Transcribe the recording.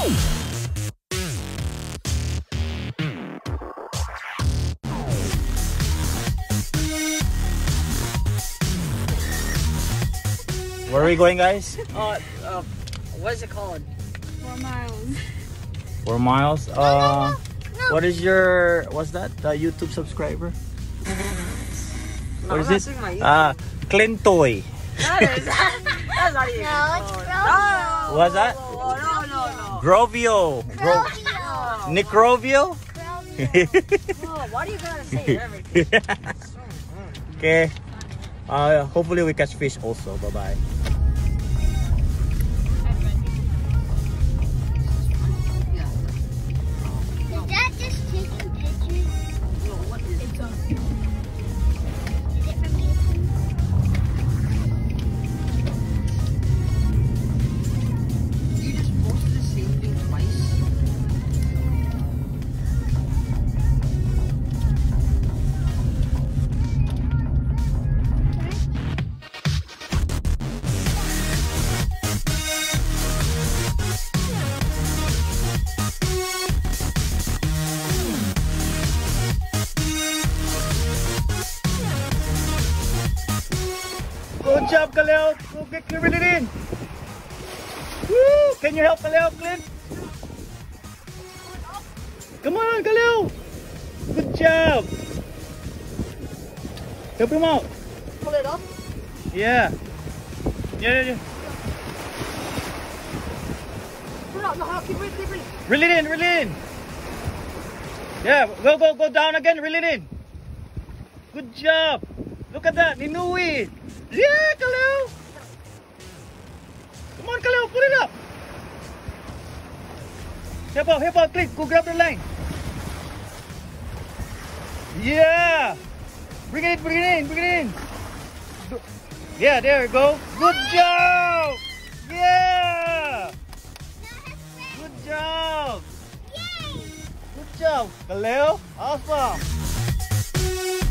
Where are we going, guys? What is it called? 4 miles. 4 miles. No. What is your, what's that? YouTube subscriber? No, What I'm is not it? saying my YouTube. Clintoy. That's not even. No, it's No. What's that? No. Grovio. Grovio. Nick Grovio? Oh, why do you gotta say everything? Okay. Hopefully we catch fish also. Bye-bye. Is that just taking pictures? No, what is it? Is it from you? You just posted the same thing twice. Good job, Kaleo. Go get Clint in. Woo! Can you help Kaleo, Clint? Come on, Kaleo. Good job. Help him out. Pull it up. Yeah. Yeah. Pull it up. No, keep it. Reel it in. Yeah, go down again. Reel it in. Good job. Look at that, Ninui. Yeah, Kaleo. Come on, Kaleo, pull it up. Help out, Clint. Go grab the line. Yeah. Bring it in. Yeah, there we go. Good job. Yeah. Good job. Yay! Good job, Kaleo. Awesome. Yay!